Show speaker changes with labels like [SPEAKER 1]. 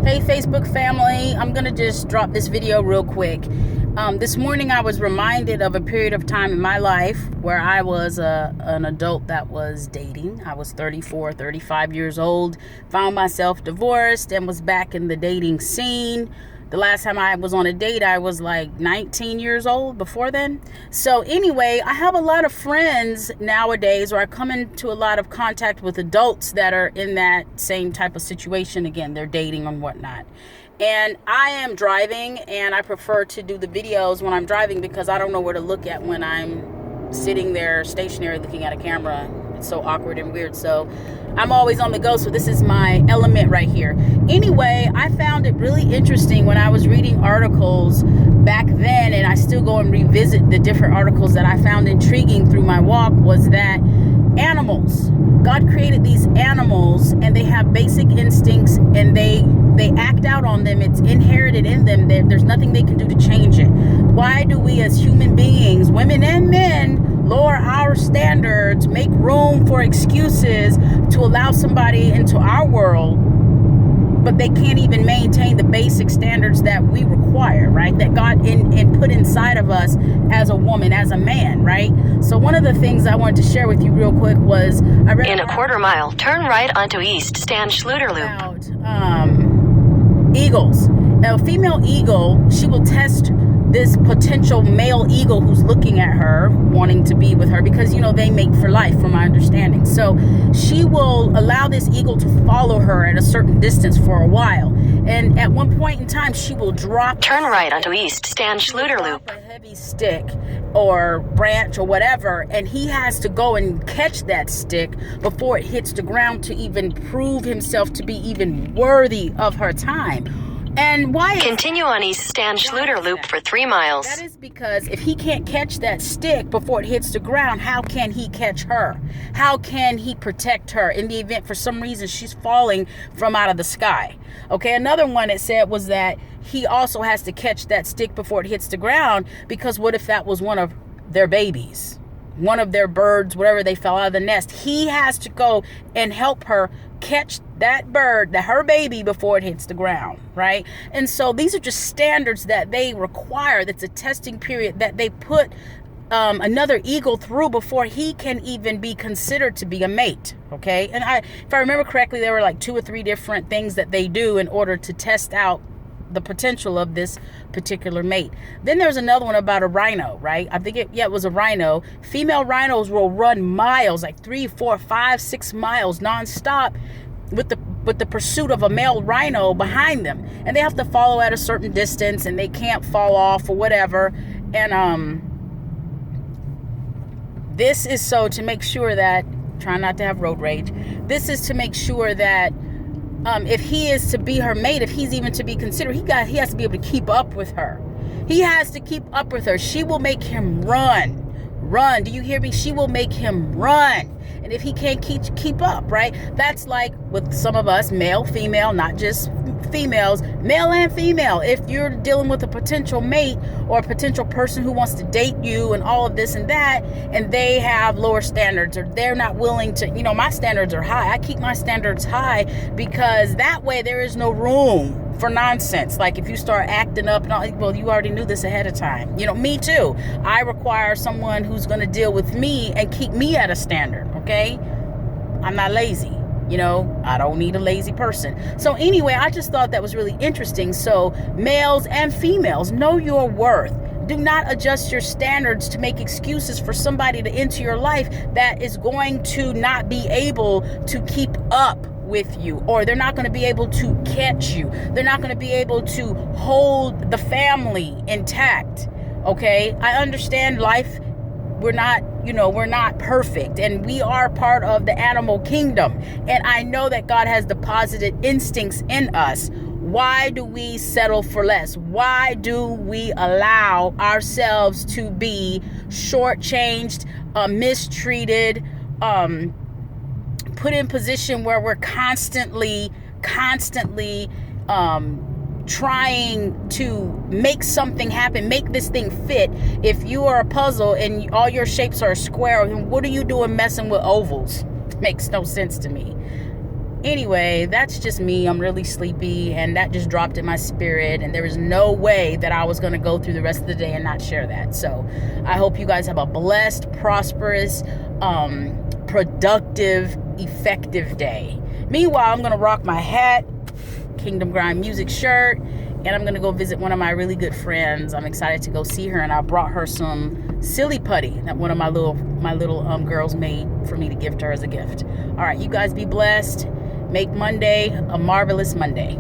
[SPEAKER 1] Hey Facebook family, I'm gonna just drop this video real quick. This morning I was reminded of a period of time in my life where I was an adult that was dating. I was 34, 35 years old, found myself divorced and was back in the dating scene. The last time I was on a date, I was like 19 years old before then. So anyway, I have a lot of friends nowadays, or I come into a lot of contact with adults that are in that same type of situation. Again, they're dating and whatnot. And I am driving, and I prefer to do the videos when I'm driving because I don't know where to look at when I'm sitting there stationary looking at a camera. It's so awkward and weird. So I'm always on the go, so this is my element right here. Anyway, I found it really interesting when I was reading articles back then, and I still go and revisit the different articles that I found intriguing through my walk, was that animals, God created these animals and they have basic instincts and they act out on them. It's inherited in them. There's nothing they can do to change it. Why do we as human beings, women and men, lower our standards, make room for excuses to allow somebody into our world, but they can't even maintain the basic standards that we require, right? That God put inside of us as a woman, as a man, right? So one of the things I wanted to share with you real quick was I read
[SPEAKER 2] in a quarter mile, turn right onto East Stan Schluter Loop.
[SPEAKER 1] About eagles. Now, a female eagle, she will test this potential male eagle who's looking at her, wanting to be with her, because, you know, they mate for life, from my understanding. So she will allow this eagle to follow her at a certain distance for a while. And at one point in time, she will drop...
[SPEAKER 2] Turn right onto East Stan Schluter Loop.
[SPEAKER 1] A heavy stick or branch or whatever, and he has to go and catch that stick before it hits the ground to even prove himself to be even worthy of her time. And why?
[SPEAKER 2] Continue on East Stan Schluter Loop for 3 miles.
[SPEAKER 1] That is because if he can't catch that stick before it hits the ground, how can he catch her? How can he protect her in the event for some reason she's falling from out of the sky? Okay, another one it said was that he also has to catch that stick before it hits the ground, because what if that was one of their babies? One of their birds, whatever, they fell out of the nest. He has to go and help her catch that bird, her baby, before it hits the ground, right? And so these are just standards that they require. That's a testing period that they put another eagle through before he can even be considered to be a mate, okay? And if I remember correctly, there were like 2 or 3 different things that they do in order to test out the potential of this particular mate. Then there's another one about a rhino, right? I think it was a rhino. Female rhinos will run miles, like 3, 4, 5, 6 miles nonstop with the pursuit of a male rhino behind them. And they have to follow at a certain distance, and they can't fall off or whatever. And this is so to make sure that, try not to have road rage, this is to make sure that if he is to be her mate, if he's even to be considered, he has to be able to keep up with her. He has to keep up with her. She will make him run. Do you hear me? She will make him run. And if he can't keep up, right? That's like with some of us, male, female, not just females, male and female. If you're dealing with a potential mate or a potential person who wants to date you and all of this and that, and they have lower standards, or they're not willing to, my standards are high. I keep my standards high because that way there is no room for nonsense. Like if you start acting up and all, well, you already knew this ahead of time. Me too. I require someone who's going to deal with me and keep me at a standard, okay? I'm not lazy. I don't need a lazy person. So anyway, I just thought that was really interesting. So males and females, know your worth. Do not adjust your standards to make excuses for somebody to enter your life that is going to not be able to keep up with you, or they're not going to be able to catch you. They're not going to be able to hold the family intact. Okay, I understand life. We're not perfect, and we are part of the animal kingdom. And I know that God has deposited instincts in us. Why do we settle for less? Why do we allow ourselves to be shortchanged, mistreated, put in position where we're constantly trying to make something happen, make this thing fit? If you are a puzzle and all your shapes are a square, what are you doing messing with ovals? It makes no sense to me. Anyway, that's just me. I'm really sleepy, and that just dropped in my spirit, and there was no way that I was going to go through the rest of the day and not share that. So I hope you guys have a blessed, prosperous, productive, effective day. Meanwhile, I'm going to rock my hat, Kingdom Grind Music shirt, and I'm going to go visit one of my really good friends. I'm excited to go see her, and I brought her some silly putty that one of my little girls made for me to give to her as a gift. All right, you guys be blessed. Make Monday a marvelous Monday.